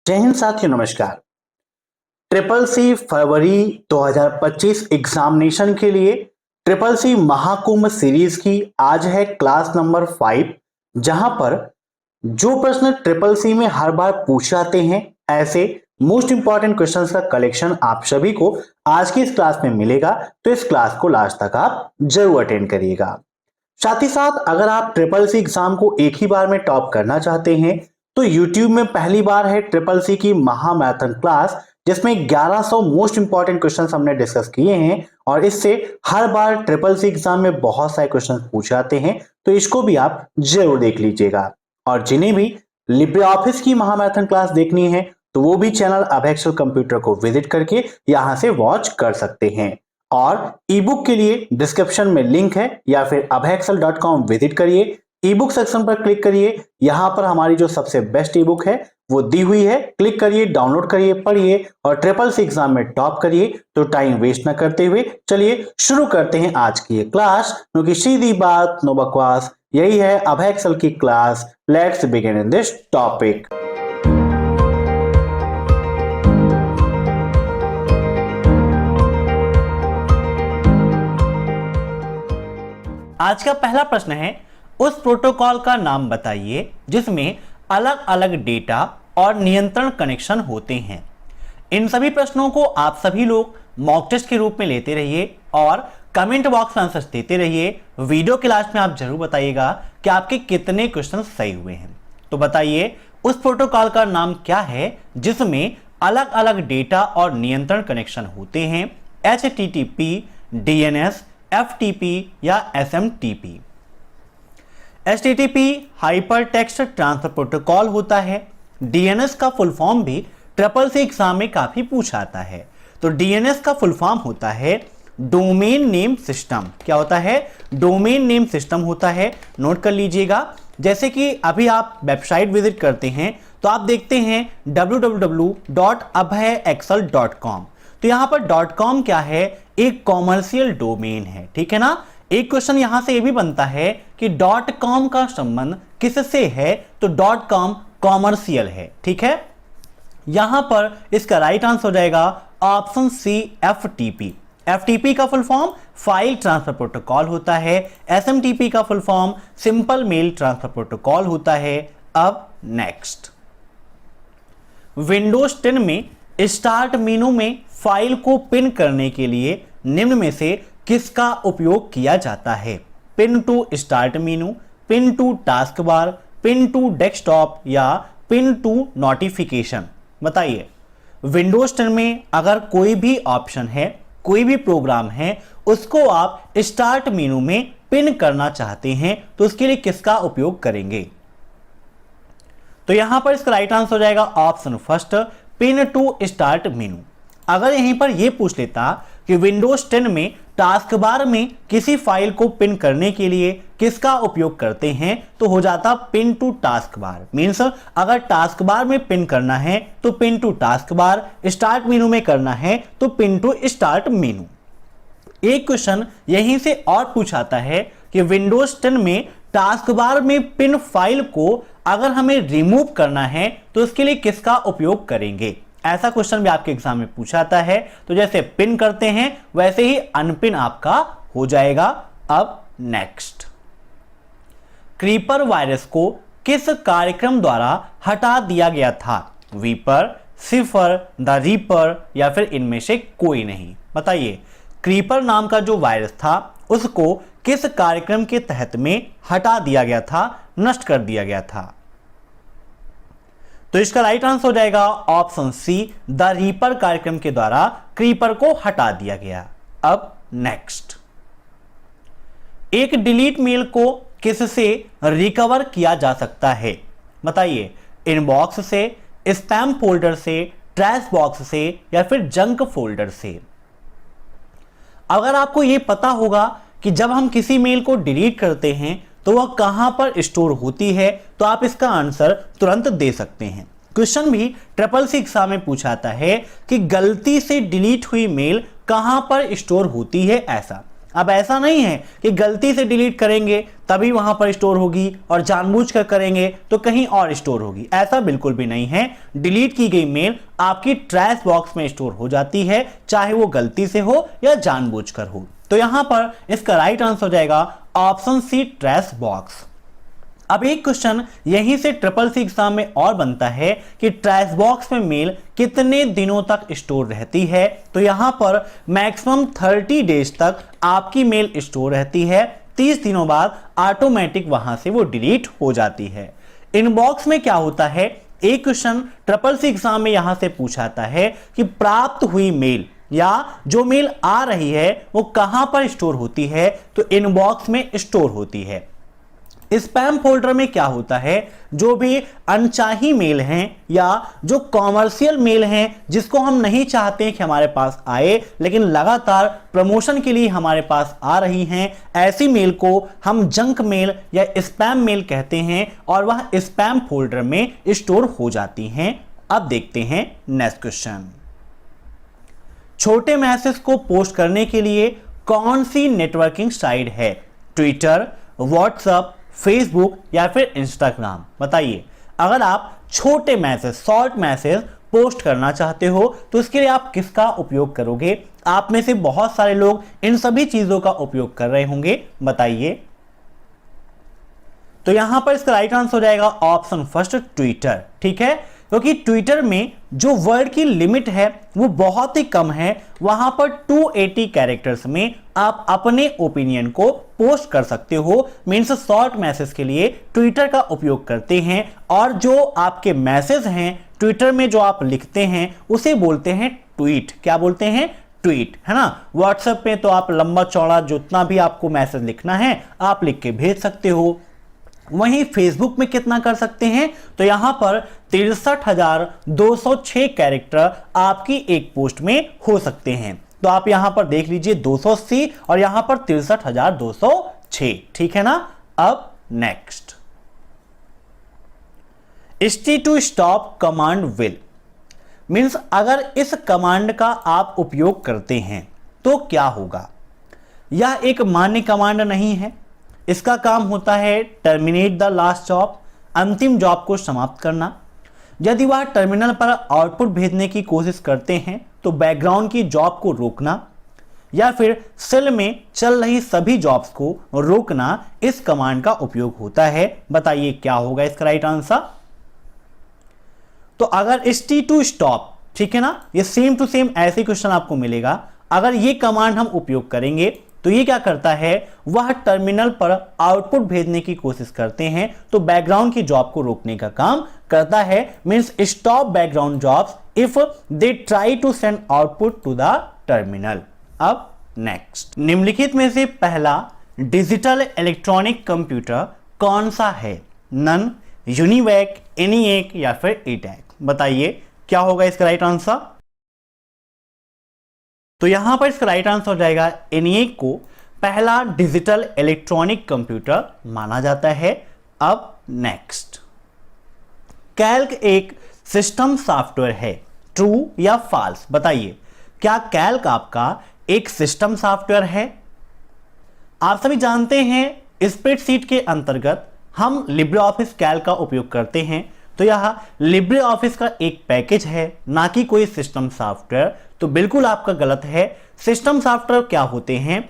जय हिंद साथियों, नमस्कार। ट्रिपल सी फरवरी 2025 एग्जामिनेशन के लिए ट्रिपल सी महाकुंभ सीरीज की आज है क्लास नंबर 5, जहां पर जो प्रश्न ट्रिपल सी में हर बार पूछे जाते हैं, ऐसे मोस्ट इंपॉर्टेंट क्वेश्चंस का कलेक्शन आप सभी को आज की इस क्लास में मिलेगा। तो इस क्लास को लास्ट तक आप जरूर अटेंड करिएगा। साथ ही साथ अगर आप ट्रिपल सी एग्जाम को एक ही बार में टॉप करना चाहते हैं तो YouTube में पहली बार है ट्रिपल सी की महामैराथन क्लास, जिसमें 1100 मोस्ट इंपॉर्टेंट क्वेश्चंस हमने डिस्कस किए हैं और इससे हर बार ट्रिपल सी एग्जाम में बहुत सारे क्वेश्चंस पूछे जाते हैं। तो इसको भी आप जरूर देख लीजिएगा। और जिन्हें भी लिब्रे ऑफिस की महामैराथन क्लास देखनी है तो वो भी चैनल अभय एक्सेल कंप्यूटर को विजिट करके यहां से वॉच कर सकते हैं। और ई बुक के लिए डिस्क्रिप्शन में लिंक है, या फिर abhayexcel.com विजिट करिए। ई बुक सेक्शन पर क्लिक करिए। यहां पर हमारी जो सबसे बेस्ट ई बुक है वो दी हुई है, क्लिक करिए, डाउनलोड करिए, पढ़िए और ट्रिपल सी एग्जाम में टॉप करिए। तो टाइम वेस्ट ना करते हुए चलिए शुरू करते हैं आज की ये क्लास, क्योंकि सीधी बात नो बकवास, यही है अभय एक्सेल की class. Let's begin in this topic. आज का पहला प्रश्न है, उस प्रोटोकॉल का नाम बताइए जिसमें अलग अलग डेटा और नियंत्रण कनेक्शन होते हैं। इन सभी प्रश्नों को आप सभी लोग मॉक टेस्ट के रूप में लेते रहिए और कमेंट बॉक्स में आंसर्स देते रहिए। वीडियो के लास्ट में आप जरूर बताइएगा कि आपके कितने क्वेश्चन सही हुए हैं। तो बताइए उस प्रोटोकॉल का नाम क्या है जिसमें अलग अलग डेटा और नियंत्रण कनेक्शन होते हैं। HTTP, DNS, FTP या SMTP। HTTP hyper text transfer protocol होता है। DNS का फुल फॉर्म भी ट्रिपल सी एग्जाम में काफी पूछा आता है। तो DNS का फुल फॉर्म होता है डोमेन नेम सिस्टम। क्या होता है? डोमेन नेम सिस्टम होता है। नोट कर लीजिएगा। जैसे कि अभी आप वेबसाइट विजिट करते हैं तो आप देखते हैं www.abhayexcel.com। तो यहां पर .com क्या है? एक कॉमर्शियल डोमेन है, ठीक है ना। एक क्वेश्चन यहां से ये भी बनता है कि .com का संबंध किससे है? तो .com कॉमर्शियल है, ठीक है। यहां पर इसका राइट आंसर हो जाएगा ऑप्शन सी, FTP। FTP का full form file transfer protocol होता है। SMTP का full form simple mail transfer protocol होता है। अब नेक्स्ट, विंडोज 10 में स्टार्ट मेनू में फाइल को पिन करने के लिए निम्न में से किसका उपयोग किया जाता है? Pin to start menu, pin to taskbar, pin to desktop या पिन टू नोटिफिकेशन। बताइए, विंडोज 10 में अगर कोई भी ऑप्शन है, कोई भी प्रोग्राम है, उसको आप स्टार्ट मेनू में पिन करना चाहते हैं तो उसके लिए किसका उपयोग करेंगे? तो यहां पर इसका राइट आंसर हो जाएगा option first, pin to start menu. अगर यहीं पर यह पूछ लेता कि विंडोज 10 में टास्क बार में किसी फाइल को पिन करने के लिए किसका उपयोग करते हैं तो हो जाता pin to taskbar. Means अगर टास्क बार में पिन करना है तो pin to taskbar, start menu में करना है तो पिन टू स्टार्ट मेनू। एक क्वेश्चन यहीं से और पूछाता है कि विंडोज 10 में टास्क बार में पिन फाइल को अगर हमें रिमूव करना है तो उसके लिए किसका उपयोग करेंगे? ऐसा क्वेश्चन भी आपके एग्जाम में पूछा जाता है। तो जैसे पिन करते हैं वैसे ही अनपिन आपका हो जाएगा। अब नेक्स्ट, क्रीपर वायरस को किस कार्यक्रम द्वारा हटा दिया गया था? वीपर, सिफर, द रीपर या फिर इनमें से कोई नहीं। बताइए, क्रीपर नाम का जो वायरस था उसको किस कार्यक्रम के तहत में हटा दिया गया था, नष्ट कर दिया गया था? तो इसका राइट आंसर हो जाएगा ऑप्शन सी, द रीपर कार्यक्रम के द्वारा क्रीपर को हटा दिया गया। अब नेक्स्ट, एक डिलीट मेल को किससे रिकवर किया जा सकता है? बताइए, इनबॉक्स से, स्पैम फोल्डर से, ट्रैश बॉक्स से या फिर जंक फोल्डर से? अगर आपको यह पता होगा कि जब हम किसी मेल को डिलीट करते हैं तो वह कहां पर स्टोर होती है तो आप इसका आंसर तुरंत दे सकते हैं। क्वेश्चन भी ट्रिपल सी एग्जाम में पूछाता है कि गलती से डिलीट हुई मेल कहां पर स्टोर होती है। ऐसा अब ऐसा नहीं है कि गलती से डिलीट करेंगे तभी वहां पर स्टोर होगी और जानबूझकर करेंगे तो कहीं और स्टोर होगी, ऐसा बिल्कुल भी नहीं है। डिलीट की गई मेल आपकी ट्रैश बॉक्स में स्टोर हो जाती है, चाहे वो गलती से हो या जानबूझकर हो। तो यहां पर इसका राइट आंसर हो जाएगा ऑप्शन सी, ट्रैश बॉक्स। अब एक क्वेश्चन यहीं से ट्रिपल सी एग्जाम में और बनता है कि ट्रैश बॉक्स में मेल कितने दिनों तक स्टोर रहती है। तो यहां पर मैक्सिमम 30 डेज तक आपकी मेल स्टोर रहती है, 30 दिनों बाद ऑटोमेटिक वहां से वो डिलीट हो जाती है। इनबॉक्स में क्या होता है, एक क्वेश्चन ट्रिपल सी एग्जाम में यहां से पूछाता है कि प्राप्त हुई मेल या जो मेल आ रही है वो कहां पर स्टोर होती है, तो इनबॉक्स में स्टोर होती है। स्पैम फोल्डर में क्या होता है, जो भी अनचाही मेल हैं या जो कॉमर्शियल मेल हैं जिसको हम नहीं चाहते कि हमारे पास आए लेकिन लगातार प्रमोशन के लिए हमारे पास आ रही हैं, ऐसी मेल को हम जंक मेल या स्पैम मेल कहते हैं और वह स्पैम फोल्डर में स्टोर हो जाती हैं। अब देखते हैं नेक्स्ट क्वेश्चन। छोटे मैसेज को पोस्ट करने के लिए कौन सी नेटवर्किंग साइट है, ट्विटर, व्हाट्सएप, फेसबुक या फिर इंस्टाग्राम? बताइए। अगर आप छोटे मैसेज, शॉर्ट मैसेज पोस्ट करना चाहते हो तो इसके लिए आप किसका उपयोग करोगे? आप में से बहुत सारे लोग इन सभी चीजों का उपयोग कर रहे होंगे, बताइए। तो यहां पर इसका राइट आंसर हो जाएगा ऑप्शन फर्स्ट, ट्विटर। ठीक है, क्योंकि ट्विटर में जो वर्ड की लिमिट है वो बहुत ही कम है, वहां पर 280 कैरेक्टर्स में आप अपने ओपिनियन को पोस्ट कर सकते हो। मीन्स शॉर्ट मैसेज के लिए ट्विटर का उपयोग करते हैं और जो आपके मैसेज हैं ट्विटर में जो आप लिखते हैं उसे बोलते हैं ट्वीट। क्या बोलते हैं? ट्वीट, है ना। व्हाट्सएप पे तो आप लंबा चौड़ा जितना भी आपको मैसेज लिखना है आप लिख के भेज सकते हो। वहीं फेसबुक में कितना कर सकते हैं, तो यहां पर 63,206 कैरेक्टर आपकी एक पोस्ट में हो सकते हैं। तो आप यहां पर देख लीजिए 280 और यहां पर 63,206। ठीक है ना। अब next, st to stop command will means अगर इस कमांड का आप उपयोग करते हैं तो क्या होगा? यह एक मान्य कमांड नहीं है। इसका काम होता है टर्मिनेट द लास्ट जॉब, अंतिम जॉब को समाप्त करना। यदि वह टर्मिनल पर आउटपुट भेजने की कोशिश करते हैं तो बैकग्राउंड की जॉब को रोकना या फिर सेल में चल रही सभी जॉब्स को रोकना इस कमांड का उपयोग होता है। बताइए क्या होगा इसका राइट आंसर? तो अगर st टू स्टॉप, ठीक है ना, ये सेम टू सेम ऐसे क्वेश्चन आपको मिलेगा। अगर ये कमांड हम उपयोग करेंगे तो ये क्या करता है, वह टर्मिनल पर आउटपुट भेजने की कोशिश करते हैं तो बैकग्राउंड की जॉब को रोकने का काम करता है। Means stop background jobs if they try to send output to the terminal. अब नेक्स्ट, निम्नलिखित में से पहला डिजिटल इलेक्ट्रॉनिक कंप्यूटर कौन सा है? नन, यूनिवैक, एनीएक या फिर ईटैक? बताइए क्या होगा इसका राइट आंसर? तो यहां पर इसका राइट आंसर हो जाएगा एनीएक को पहला डिजिटल इलेक्ट्रॉनिक कंप्यूटर माना जाता है। अब नेक्स्ट, कैल्क एक सिस्टम सॉफ्टवेयर है, ट्रू या फॉल्स? बताइए, क्या कैल्क आपका एक सिस्टम सॉफ्टवेयर है? आप सभी जानते हैं स्प्रेडशीट के अंतर्गत हम लिब्रे ऑफिस कैल्क का उपयोग करते हैं, तो यह लिब्रे ऑफिस का एक पैकेज है, ना कि कोई सिस्टम सॉफ्टवेयर। तो बिल्कुल आपका गलत है। सिस्टम सॉफ्टवेयर क्या होते हैं?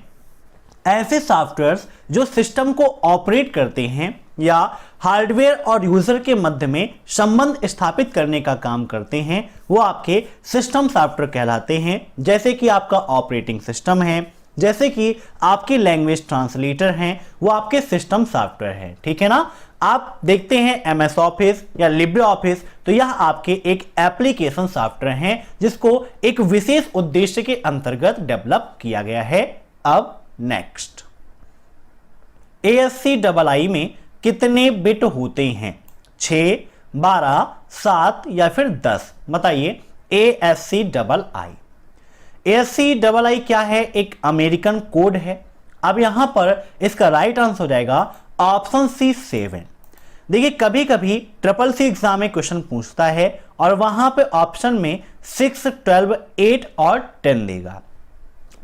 ऐसे सॉफ्टवेयर्स जो सिस्टम को ऑपरेट करते हैं या हार्डवेयर और यूजर के मध्य में संबंध स्थापित करने का काम करते हैं, वो आपके सिस्टम सॉफ्टवेयर कहलाते हैं। जैसे कि आपका ऑपरेटिंग सिस्टम है, जैसे कि आपके लैंग्वेज ट्रांसलेटर हैं, वो आपके सिस्टम सॉफ्टवेयर हैं। ठीक है ना। आप देखते हैं एमएस ऑफिस या लिब्रे ऑफिस, तो यह आपके एक एप्लीकेशन सॉफ्टवेयर हैं जिसको एक विशेष उद्देश्य के अंतर्गत डेवलप किया गया है। अब नेक्स्ट, ASCII में कितने बिट होते हैं? 6, 12, 7 या फिर 10? बताइए। ASCII, ASCII क्या है? एक अमेरिकन कोड है। अब यहां पर इसका राइट आंसर हो जाएगा ऑप्शन सी, 7। देखिए कभी कभी ट्रिपल सी एग्जाम में क्वेश्चन पूछता है और वहां पे ऑप्शन में 6, 12, 8 और 10 देगा।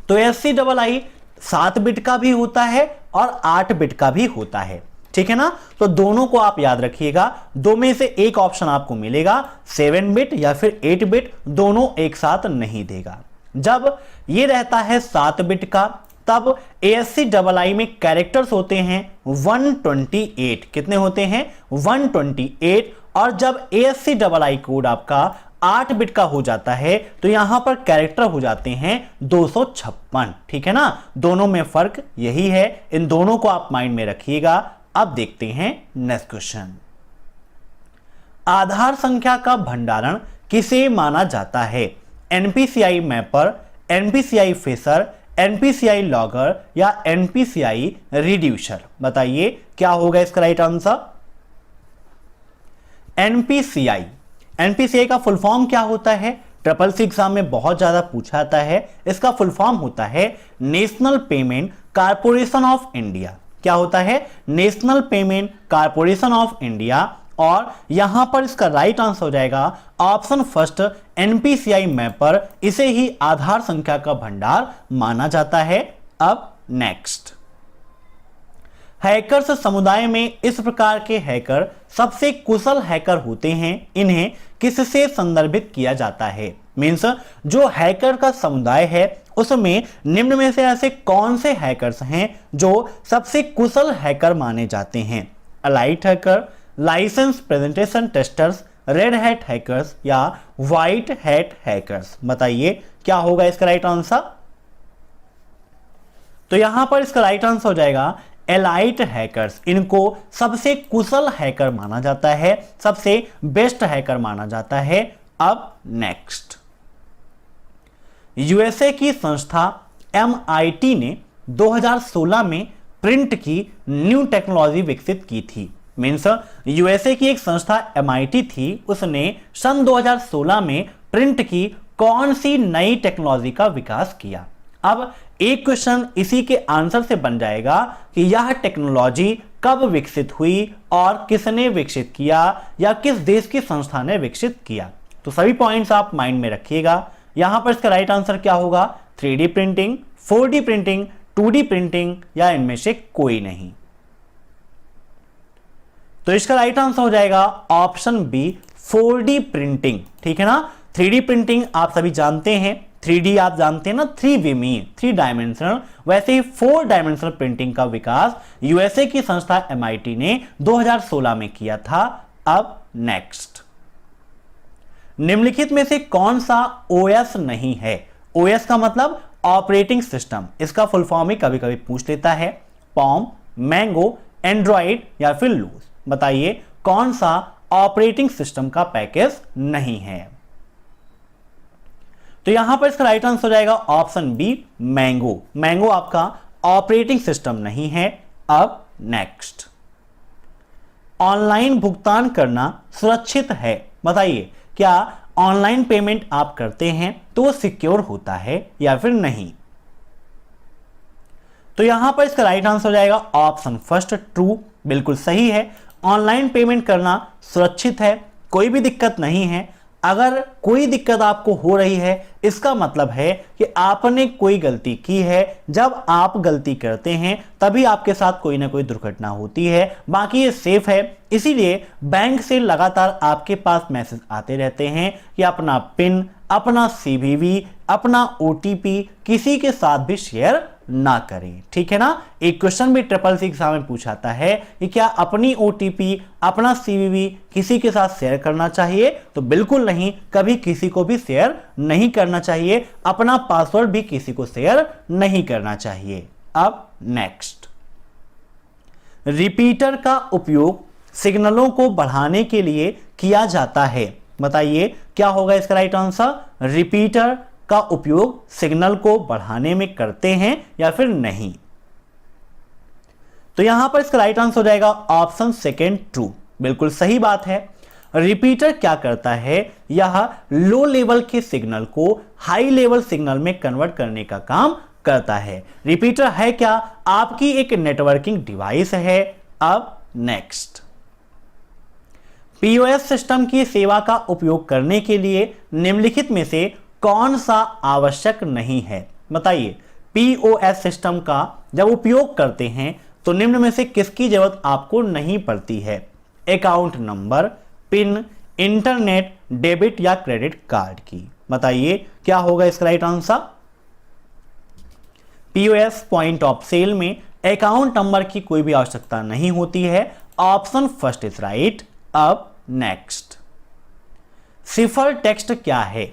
तो ASCII 7 बिट का भी होता है और 8 बिट का भी होता है, ठीक है ना। तो दोनों को आप याद रखिएगा, दो में से एक ऑप्शन आपको मिलेगा, 7 बिट या फिर 8 बिट, दोनों एक साथ नहीं देगा। जब ये रहता है 7 बिट का, तब ASCII में कैरेक्टर्स होते हैं 128। कितने होते हैं? 128। और जब ASCII कोड आपका 8 बिट का हो जाता है तो यहां पर कैरेक्टर हो जाते हैं 256, ठीक है ना। दोनों में फर्क यही है, इन दोनों को आप माइंड में रखिएगा। अब देखते हैं नेक्स्ट क्वेश्चन। आधार संख्या का भंडारण किसे माना जाता है? NPCI mapper, NPCI fisher, NPCI logger या NPCI रिड्यूसर? बताइए क्या होगा इसका राइट आंसर? NPCI का फुल फॉर्म क्या होता है? SSC एग्जाम में बहुत ज्यादा पूछा जाता है। इसका फुल फॉर्म होता है national payment corporation of India. क्या होता है? National payment corporation of India. और यहां पर इसका राइट आंसर हो जाएगा ऑप्शन फर्स्ट, NPCI मैपर। इसे ही आधार संख्या का भंडार माना जाता है। अब नेक्स्ट, हैकर्स समुदाय में इस प्रकार के हैकर सबसे कुशल हैकर होते हैं, इन्हें किससे संदर्भित किया जाता है? मींस जो हैकर का समुदाय है उसमें निम्न में से ऐसे कौन से हैकर्स हैं जो सबसे कुशल हैकर माने जाते हैं? Elite hacker, licence presentation testers, red hat hackers या व्हाइट हैट हैकर्स? बताइए क्या होगा इसका राइट आंसर? तो यहां पर इसका राइट आंसर हो जाएगा एलाइट हैकर्स। इनको सबसे कुशल हैकर माना जाता है, सबसे बेस्ट हैकर माना जाता है। अब नेक्स्ट, यूएसए की संस्था MIT ने 2016 में प्रिंट की न्यू टेक्नोलॉजी विकसित की थी। मीन्स यूएसए की एक संस्था MIT थी, उसने सन 2016 में प्रिंट की कौन सी नई टेक्नोलॉजी का विकास किया? अब एक क्वेश्चन इसी के आंसर से बन जाएगा कि यह टेक्नोलॉजी कब विकसित हुई और किसने विकसित किया या किस देश की संस्था ने विकसित किया। तो सभी पॉइंट्स आप माइंड में रखिएगा। यहां पर इसका राइट आंसर क्या होगा? 3D printing, 4D printing, 2D printing या इनमें से कोई नहीं। तो इसका राइट आंसर हो जाएगा ऑप्शन बी, 4D प्रिंटिंग, ठीक है ना। 3D प्रिंटिंग आप सभी जानते हैं, 3D आप जानते हैं ना, 3 में 3 डायमेंशनल, वैसे ही 4 डायमेंशनल प्रिंटिंग का विकास यूएसए की संस्था MIT ने 2016 में किया था। अब नेक्स्ट, निम्नलिखित में से कौन सा OS नहीं है? OS का मतलब ऑपरेटिंग सिस्टम, इसका फुल फॉर्म ही कभी कभी पूछ लेता है। पॉम, मैंगो, एंड्रॉइड या फिर लूज? बताइए कौन सा ऑपरेटिंग सिस्टम का पैकेज नहीं है? तो यहां पर इसका राइट आंसर हो जाएगा ऑप्शन बी, मैंगो। मैंगो आपका ऑपरेटिंग सिस्टम नहीं है। अब नेक्स्ट, ऑनलाइन भुगतान करना सुरक्षित है? बताइए क्या ऑनलाइन पेमेंट आप करते हैं तो वो सिक्योर होता है या फिर नहीं? तो यहां पर इसका राइट आंसर हो जाएगा ऑप्शन फर्स्ट, ट्रू। बिल्कुल सही है, ऑनलाइन पेमेंट करना सुरक्षित है, कोई भी दिक्कत नहीं है। अगर कोई दिक्कत आपको हो रही है इसका मतलब है कि आपने कोई गलती की है। जब आप गलती करते हैं तभी आपके साथ कोई ना कोई दुर्घटना होती है, बाकी ये सेफ है। इसीलिए बैंक से लगातार आपके पास मैसेज आते रहते हैं कि अपना पिन, अपना CVV, अपना OTP किसी के साथ भी शेयर ना करें, ठीक है ना। एक क्वेश्चन भी SSC एग्जाम में पूछाता है कि क्या अपनी OTP, अपना CVV किसी के साथ शेयर करना चाहिए? तो बिल्कुल नहीं, कभी किसी को भी शेयर नहीं करना चाहिए। अपना पासवर्ड भी किसी को शेयर नहीं करना चाहिए। अब नेक्स्ट, रिपीटर का उपयोग सिग्नलों को बढ़ाने के लिए किया जाता है। बताइए क्या होगा इसका राइट आंसर? रिपीटर का उपयोग सिग्नल को बढ़ाने में करते हैं या फिर नहीं? तो यहां पर इसका राइट आंसर हो जाएगा ऑप्शन सेकेंड, ट्रू। बिल्कुल सही बात है। रिपीटर क्या करता है? यह लो लेवल के सिग्नल को हाई लेवल सिग्नल में कन्वर्ट करने का काम करता है। रिपीटर है क्या? आपकी एक नेटवर्किंग डिवाइस है। अब नेक्स्ट, POS सिस्टम की सेवा का उपयोग करने के लिए निम्नलिखित में से कौन सा आवश्यक नहीं है? बताइए POS सिस्टम का जब उपयोग करते हैं तो निम्न में से किसकी जरूरत आपको नहीं पड़ती है? Account number, pin, internet, debit या क्रेडिट कार्ड की। बताइए क्या होगा इसका right answer? POS point of sale में अकाउंट नंबर की कोई भी आवश्यकता नहीं होती है। Option first is right. अब नेक्स्ट, सिफर टेक्स्ट क्या है?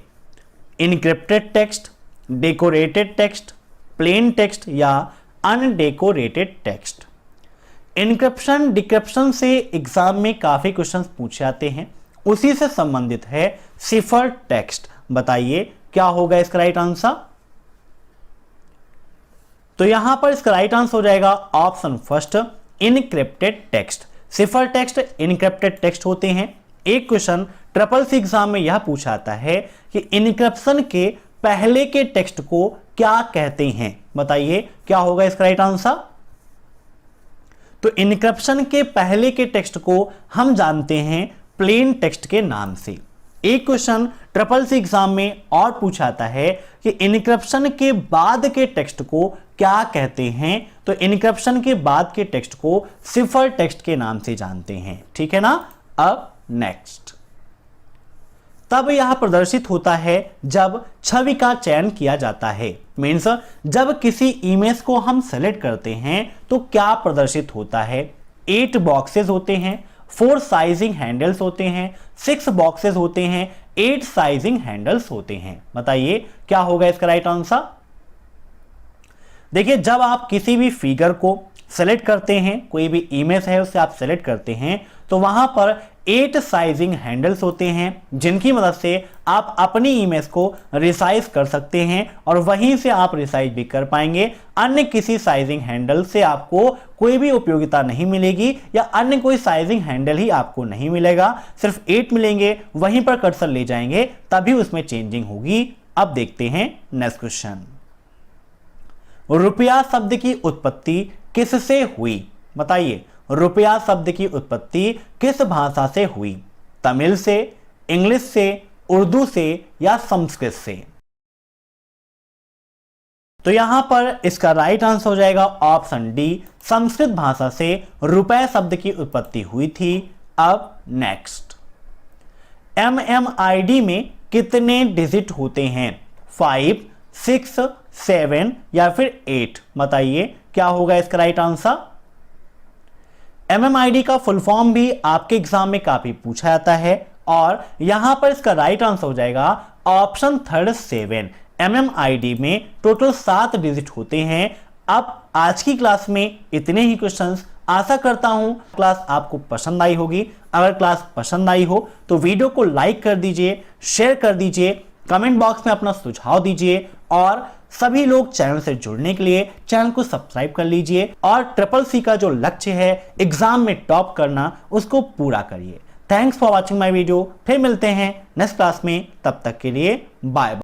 Encrypted text, decorated text, plain text या अनडेकोरेटेड टेक्स्ट। इनक्रिप्शन डिक्रिप्शन से एग्जाम में काफी क्वेश्चंस पूछे जाते हैं, उसी से संबंधित है सिफर टेक्स्ट। बताइए क्या होगा इसका राइट आंसर? तो यहां पर इसका राइट आंसर हो जाएगा ऑप्शन फर्स्ट, इनक्रिप्टेड टेक्स्ट। सिफर टेक्स्ट इनक्रिप्टेड टेक्स्ट होते हैं। एक क्वेश्चन SSC एग्जाम में यह पूछा जाता है कि इनक्रिप्शन के पहले के टेक्स्ट को क्या कहते हैं? बताइए क्या होगा इसका राइट आंसर? तो इनक्रिप्शन के पहले के टेक्स्ट को हम जानते हैं प्लेन टेक्स्ट के नाम से। एक क्वेश्चन SSC एग्जाम में और पूछा जाता है कि इनक्रिप्शन के बाद के टेक्स्ट को क्या कहते हैं? तो इनक्रिप्शन के बाद के टेक्स्ट को सिफर टेक्स्ट के नाम से जानते हैं। ठीक है ना? अब नेक्स्ट, तब यह प्रदर्शित होता है जब छवि का चयन किया जाता है। मीन्स जब किसी इमेज को हम सेलेक्ट करते हैं तो क्या प्रदर्शित होता है? 8 बॉक्सेस होते हैं, 4 साइजिंग हैंडल्स होते हैं, 6 बॉक्सेस होते हैं, 8 साइजिंग हैंडल्स होते हैं। बताइए क्या होगा इसका राइट आंसर? देखिए, जब आप किसी भी फिगर को सेलेक्ट करते हैं, कोई भी इमेज है उसे आप सेलेक्ट करते हैं, तो वहां पर 8 साइजिंग हैंडल्स होते हैं जिनकी मदद से आप अपनी इमेज को रिसाइज कर सकते हैं और वहीं से आप रिसाइज भी कर पाएंगे। अन्य किसी साइजिंग हैंडल से आपको कोई भी उपयोगिता नहीं मिलेगी या अन्य कोई साइजिंग हैंडल ही आपको नहीं मिलेगा। सिर्फ 8 मिलेंगे, वहीं पर कर्सर ले जाएंगे तभी उसमें चेंजिंग होगी। अब देखते हैं नेक्स्ट क्वेश्चन। रुपया शब्द की उत्पत्ति किससे हुई? बताइए रुपया शब्द की उत्पत्ति किस भाषा से हुई? तमिल से, इंग्लिश से, उर्दू से या संस्कृत से? तो यहां पर इसका राइट आंसर हो जाएगा ऑप्शन डी, संस्कृत भाषा से रुपए शब्द की उत्पत्ति हुई थी। अब नेक्स्ट, MMID में कितने डिजिट होते हैं? 5, 6, 7 या फिर 8? बताइए क्या होगा इसका राइट आंसर? MMID का फुल फॉर्म भी आपके एग्जाम में काफी पूछा जाता है और यहां पर इसका राइट आंसर हो जाएगा ऑप्शन थर्ड 7। MMID में टोटल 7 डिजिट होते हैं। अब आज की क्लास में इतने ही क्वेश्चंस। आशा करता हूं क्लास आपको पसंद आई होगी। अगर क्लास पसंद आई हो तो वीडियो को लाइक कर दीजिए, शेयर कर दीजिए, कमेंट बॉक्स में अपना सुझाव दीजिए और सभी लोग चैनल से जुड़ने के लिए चैनल को सब्सक्राइब कर लीजिए और SSC का जो लक्ष्य है एग्जाम में टॉप करना, उसको पूरा करिए। Thanks for watching my video. फिर मिलते हैं नेक्स्ट क्लास में, तब तक के लिए बाय बाय।